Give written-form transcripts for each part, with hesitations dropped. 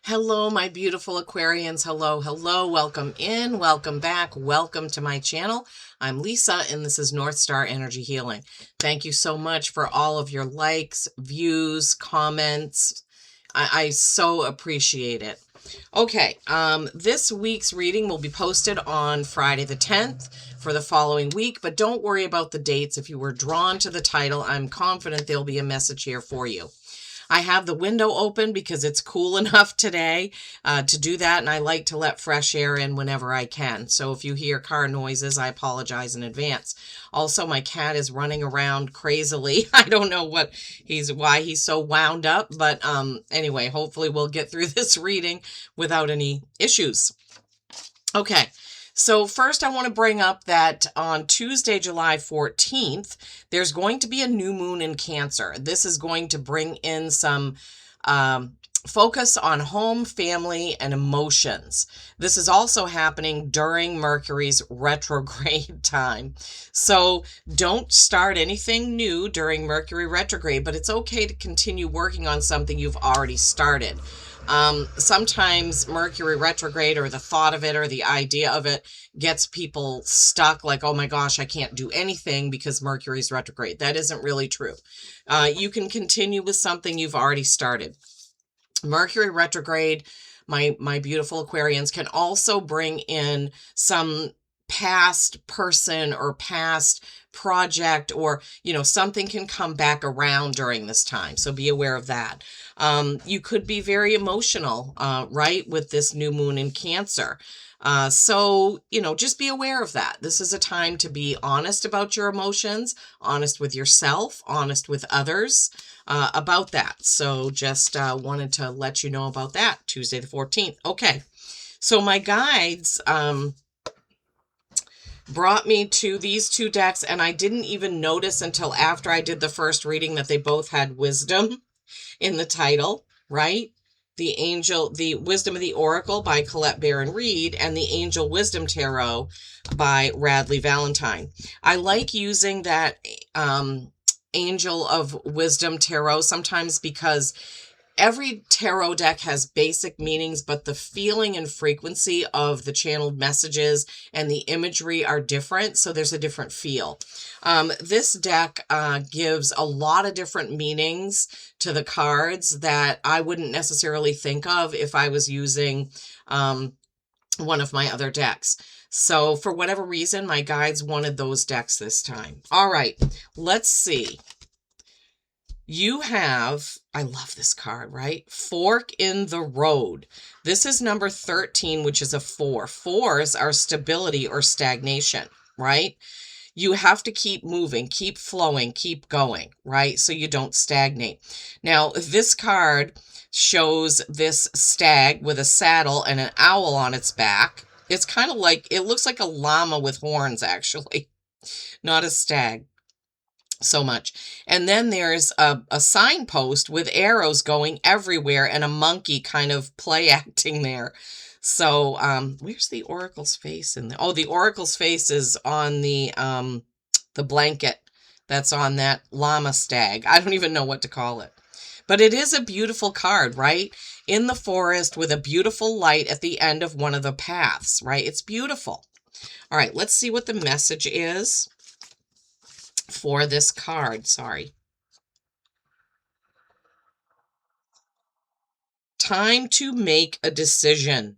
Hello, my beautiful Aquarians. Hello, hello. Welcome in, welcome back, welcome to my channel. I'm Lisa, and this is North Star Energy Healing. Thank you so much for all of your likes, views, comments. I so appreciate it. Okay, this week's reading will be posted on Friday the 10th for the following week, but don't worry about the dates. If you were drawn to the title, I'm confident there'll be a message here for you. I have the window open because it's cool enough today to do that, and I like to let fresh air in whenever I can. So if you hear car noises, I apologize in advance. Also, my cat is running around crazily. I don't know why he's so wound up, but anyway, hopefully we'll get through this reading without any issues. Okay. So first I want to bring up that on Tuesday, July 14th, there's going to be a new moon in Cancer. This is going to bring in some focus on home, family, and emotions. This is also happening during Mercury's retrograde time. So don't start anything new during Mercury retrograde, but it's okay to continue working on something you've already started. Sometimes Mercury retrograde or the thought of it or the idea of it gets people stuck like, oh my gosh, I can't do anything because Mercury's retrograde. That isn't really true. You can continue with something you've already started. Mercury retrograde, my beautiful Aquarians, can also bring in some past person or past project, or something can come back around during this time, so be aware of that. You could be very emotional right, with this new moon in Cancer. So just be aware of that. This is a time to be honest about your emotions, honest with yourself, honest with others about that. So just wanted to let you know about that. Tuesday the 14th. Okay, so my guides brought me to these two decks, and I didn't even notice until after I did the first reading that they both had wisdom in the title, right? The Wisdom of the Oracle by Colette Baron Reed, and the Angel Wisdom Tarot by Radley Valentine. I like using that Angel of Wisdom Tarot sometimes because every tarot deck has basic meanings, but the feeling and frequency of the channeled messages and the imagery are different, so there's a different feel. This deck gives a lot of different meanings to the cards that I wouldn't necessarily think of if I was using one of my other decks. So for whatever reason, my guides wanted those decks this time. All right, let's see. You have, I love this card, right? Fork in the road. This is number 13, which is a 4. 4s are stability or stagnation, right? You have to keep moving, keep flowing, keep going, right? So you don't stagnate. Now, this card shows this stag with a saddle and an owl on its back. It's kind of like, it looks like a llama with horns, actually, not a stag so much. And then there's a signpost with arrows going everywhere and a monkey kind of play acting there. So where's the oracle's face in there? Oh, the oracle's face is on the blanket that's on that llama stag. I don't even know what to call it. But it is a beautiful card, right? In the forest with a beautiful light at the end of one of the paths, right? It's beautiful. All right, let's see what the message is for this card. Sorry. Time to make a decision,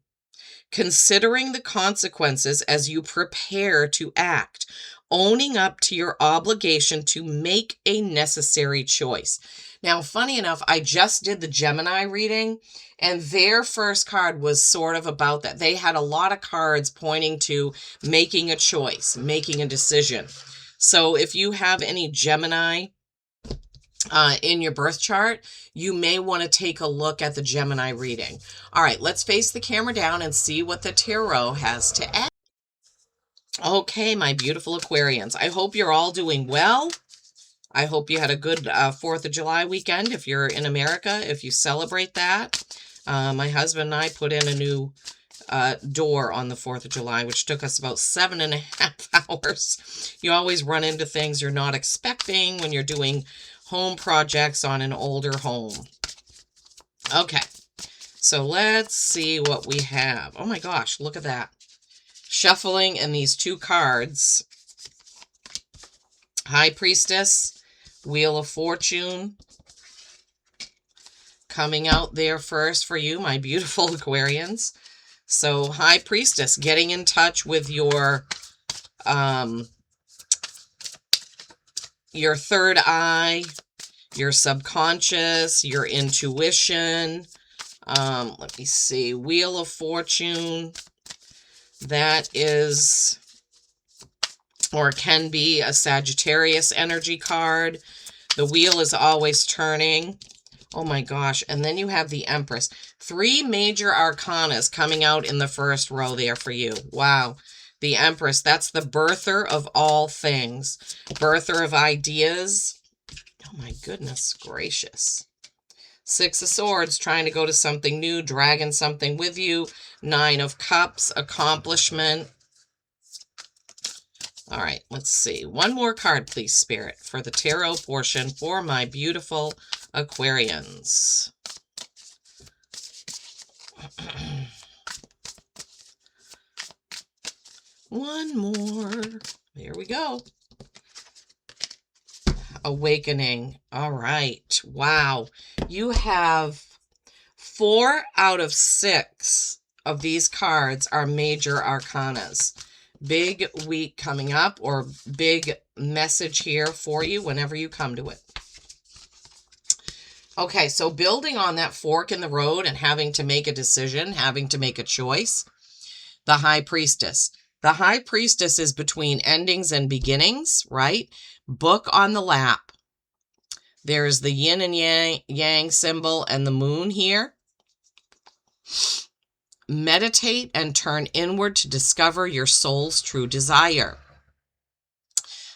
considering the consequences as you prepare to act, owning up to your obligation to make a necessary choice. Now, funny enough, I just did the Gemini reading, and their first card was sort of about that. They had a lot of cards pointing to making a choice, making a decision. So if you have any Gemini in your birth chart, you may want to take a look at the Gemini reading. All right, let's face the camera down and see what the tarot has to add. Okay, my beautiful Aquarians, I hope you're all doing well. I hope you had a good 4th of July weekend if you're in America, if you celebrate that. My husband and I put in a new door on the 4th of July, which took us about 7.5 hours. You always run into things you're not expecting when you're doing home projects on an older home. Okay, So let's see what we have. Oh my gosh, look at that. Shuffling in these two cards. High Priestess, Wheel of Fortune. Coming out there first for you, my beautiful Aquarians. So High Priestess, getting in touch with your third eye, your subconscious, your intuition. Let me see. Wheel of Fortune. That is, or can be, a Sagittarius energy card. The wheel is always turning. Oh my gosh. And then you have the Empress. 3 major arcanas coming out in the first row there for you. Wow. The Empress, that's the birther of all things. Birther of ideas. Oh my goodness gracious. 6 of Swords, trying to go to something new, dragging something with you. 9 of Cups, accomplishment. All right, let's see. One more card, please, Spirit, for the tarot portion for my beautiful Aquarians. One more. Here we go. Awakening. All right. Wow. You have 4 out of 6 of these cards are major arcanas. Big week coming up, or big message here for you whenever you come to it. Okay, so building on that fork in the road and having to make a decision, having to make a choice, the High Priestess. The High Priestess is between endings and beginnings, right? Book on the lap. There's the yin and yang symbol and the moon here. Meditate and turn inward to discover your soul's true desire.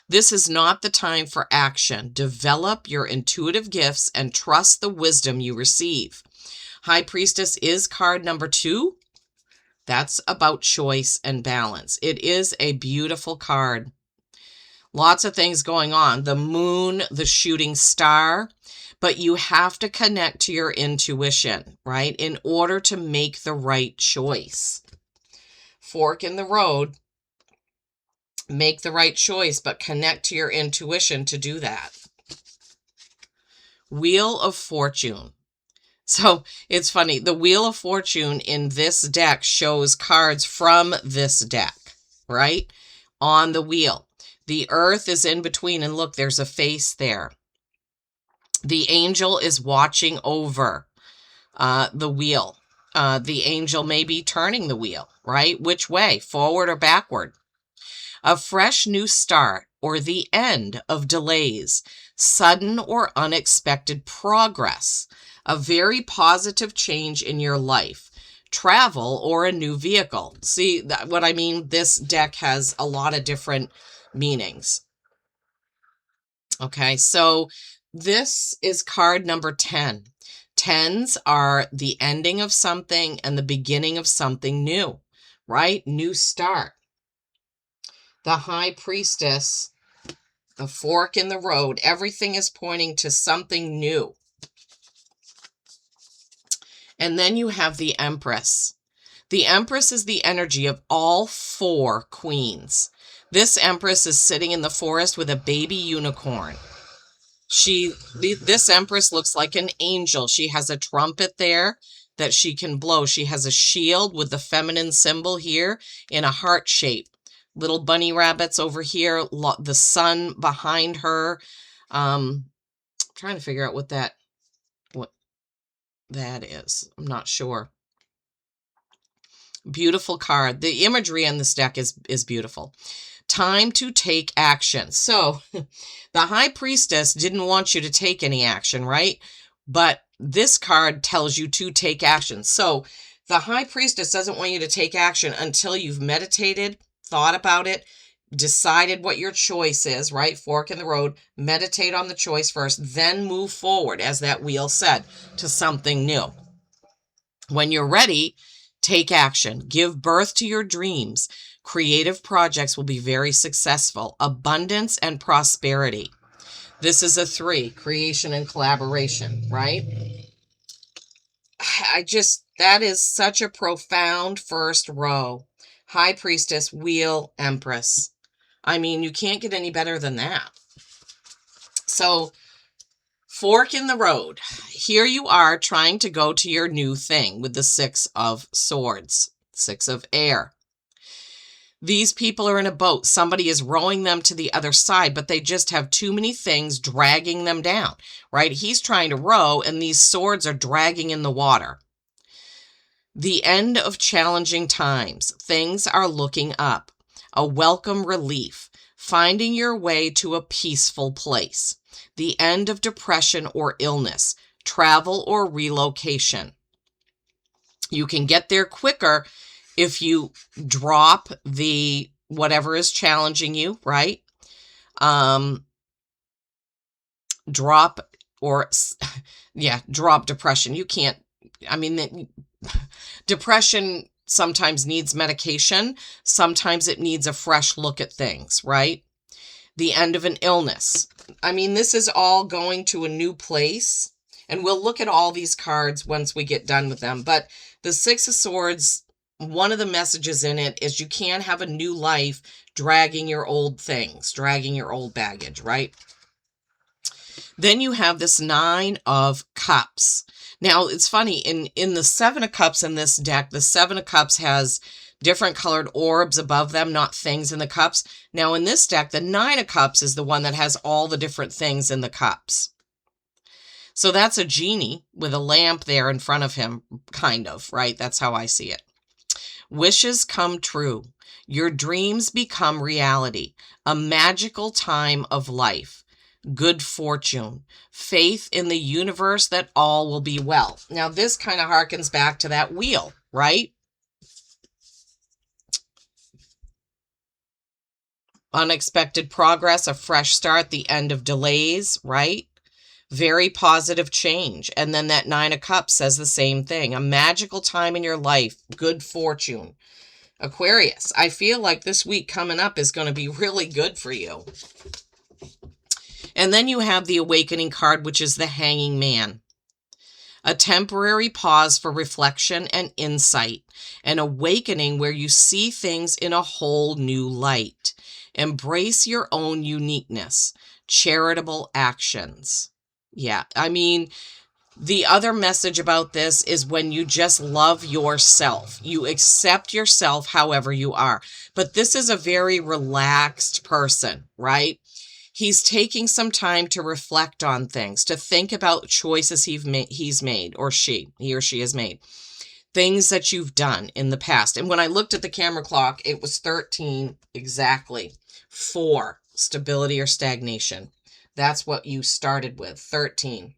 This is not the time for action. Develop your intuitive gifts and trust the wisdom you receive. High Priestess is card number 2. That's about choice and balance. It is a beautiful card. Lots of things going on. The moon, the shooting star. But you have to connect to your intuition, right, in order to make the right choice. Fork in the road. Make the right choice, but connect to your intuition to do that. Wheel of Fortune. So it's funny. The Wheel of Fortune in this deck shows cards from this deck, right, on the wheel. The earth is in between, and look, there's a face there. The angel is watching over the wheel. The angel may be turning the wheel, right? Which way? Forward or backward? A fresh new start or the end of delays, sudden or unexpected progress, a very positive change in your life, travel or a new vehicle. See what I mean? This deck has a lot of different meanings. Okay, so this is card number 10. 10s are the ending of something and the beginning of something new, right? New start. The High Priestess, the fork in the road, everything is pointing to something new. And then you have the Empress. The Empress is the energy of all 4 queens. This Empress is sitting in the forest with a baby unicorn. This Empress looks like an angel. She has a trumpet there that she can blow. She has a shield with the feminine symbol here in a heart shape. Little bunny rabbits over here, the sun behind her. I'm trying to figure out what that is. I'm not sure. Beautiful card. The imagery on this deck is beautiful. Time to take action. So the High Priestess didn't want you to take any action, right? But this card tells you to take action. So the High Priestess doesn't want you to take action until you've meditated, thought about it, decided what your choice is, right? Fork in the road. Meditate on the choice first, then move forward, as that wheel said, to something new. When you're ready, take action. Give birth to your dreams. Creative projects will be very successful. Abundance and prosperity. This is a 3, creation and collaboration, right? that is such a profound first row. High Priestess, Wheel, Empress. I mean, you can't get any better than that. So, fork in the road. Here you are trying to go to your new thing with the Six of Swords, Six of Air. These people are in a boat. Somebody is rowing them to the other side, but they just have too many things dragging them down, right? He's trying to row, and these swords are dragging in the water. The end of challenging times. Things are looking up. A welcome relief. Finding your way to a peaceful place. The end of depression or illness. Travel or relocation. You can get there quicker if you drop the whatever is challenging you, right? Drop depression. You can't, I mean, depression sometimes needs medication. Sometimes it needs a fresh look at things, right? The end of an illness. I mean, this is all going to a new place. And we'll look at all these cards once we get done with them. But the Six of Swords, one of the messages in it is you can't have a new life dragging your old things, dragging your old baggage, right? Then you have this Nine of Cups. Now, it's funny, in the Seven of Cups in this deck, the Seven of Cups has different colored orbs above them, not things in the cups. Now, in this deck, the Nine of Cups is the one that has all the different things in the cups. So that's a genie with a lamp there in front of him, kind of, right? That's how I see it. Wishes come true. Your dreams become reality. A magical time of life. Good fortune. Faith in the universe that all will be well. Now, this kind of harkens back to that wheel, right? Unexpected progress, a fresh start, the end of delays, right? Very positive change. And then that Nine of Cups says the same thing. A magical time in your life. Good fortune. Aquarius, I feel like this week coming up is going to be really good for you. And then you have the Awakening card, which is the Hanging Man. A temporary pause for reflection and insight. An awakening where you see things in a whole new light. Embrace your own uniqueness. Charitable actions. Yeah, I mean, the other message about this is when you just love yourself. You accept yourself however you are. But this is a very relaxed person, right? He's taking some time to reflect on things, to think about choices he's made, or he or she has made. Things that you've done in the past. And when I looked at the camera clock, it was 13 exactly. 4, stability or stagnation. That's what you started with, 13.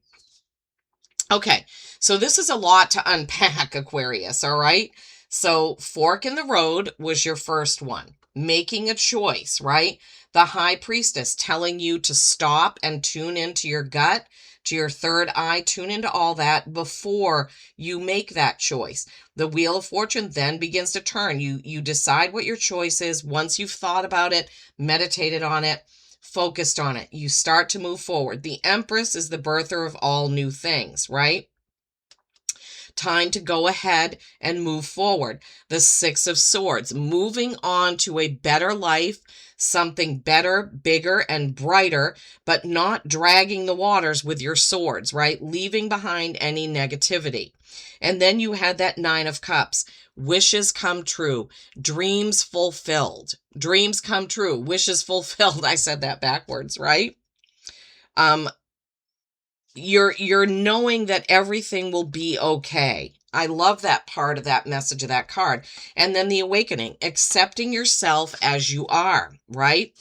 Okay, so this is a lot to unpack, Aquarius, all right? So fork in the road was your first one. Making a choice, right? The High Priestess telling you to stop and tune into your gut, to your third eye, tune into all that before you make that choice. The Wheel of Fortune then begins to turn. You decide what your choice is. Once you've thought about it, meditated on it, focused on it, you start to move forward. The Empress is the birther of all new things, right? Time to go ahead and move forward. The Six of Swords, moving on to a better life, something better, bigger, and brighter, but not dragging the waters with your swords, right? Leaving behind any negativity. And then you had that Nine of Cups. Wishes come true. Dreams fulfilled. Dreams come true. Wishes fulfilled. I said that backwards, right? You're knowing that everything will be okay. I love that part of that message of that card. And then the Awakening, accepting yourself as you are, right?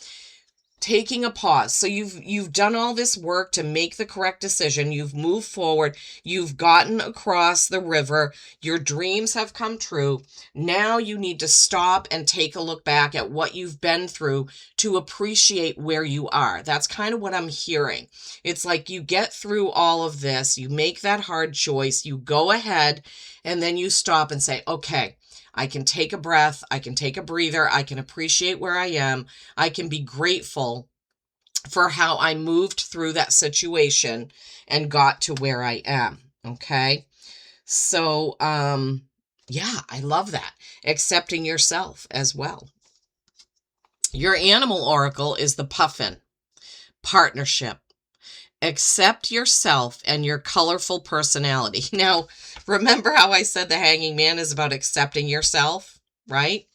Taking a pause. So you've done all this work to make the correct decision. You've moved forward. You've gotten across the river. Your dreams have come true. Now you need to stop and take a look back at what you've been through to appreciate where you are. That's kind of what I'm hearing. It's like you get through all of this. You make that hard choice. You go ahead and then you stop and say, okay, I can take a breath. I can take a breather. I can appreciate where I am. I can be grateful for how I moved through that situation and got to where I am. Okay. So, yeah, I love that. Accepting yourself as well. Your animal oracle is the puffin. Partnership. Accept yourself and your colorful personality. Now, remember how I said the hanging man is about accepting yourself, right?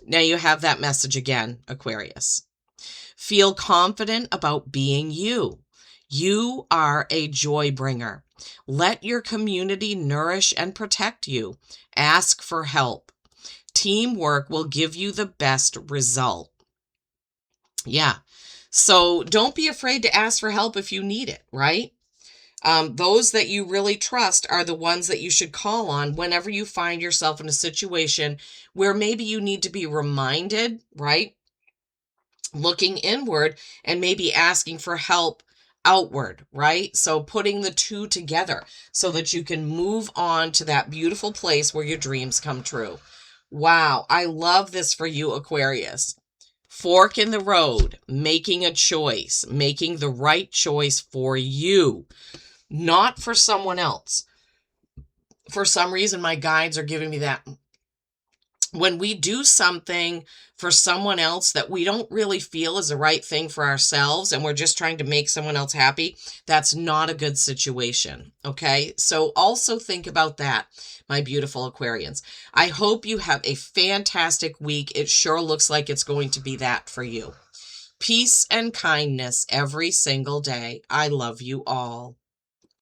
Now you have that message again, Aquarius. Feel confident about being you. You are a joy bringer. Let your community nourish and protect you. Ask for help. Teamwork will give you the best result. Yeah. So don't be afraid to ask for help if you need it, right? Those that you really trust are the ones that you should call on whenever you find yourself in a situation where maybe you need to be reminded, right? Looking inward and maybe asking for help outward, right? So putting the two together so that you can move on to that beautiful place where your dreams come true. Wow, I love this for you, Aquarius. Fork in the road, making a choice, making the right choice for you, not for someone else. For some reason, my guides are giving me that. When we do something for someone else that we don't really feel is the right thing for ourselves, and we're just trying to make someone else happy, that's not a good situation. Okay. So also think about that, my beautiful Aquarians. I hope you have a fantastic week. It sure looks like it's going to be that for you. Peace and kindness every single day. I love you all.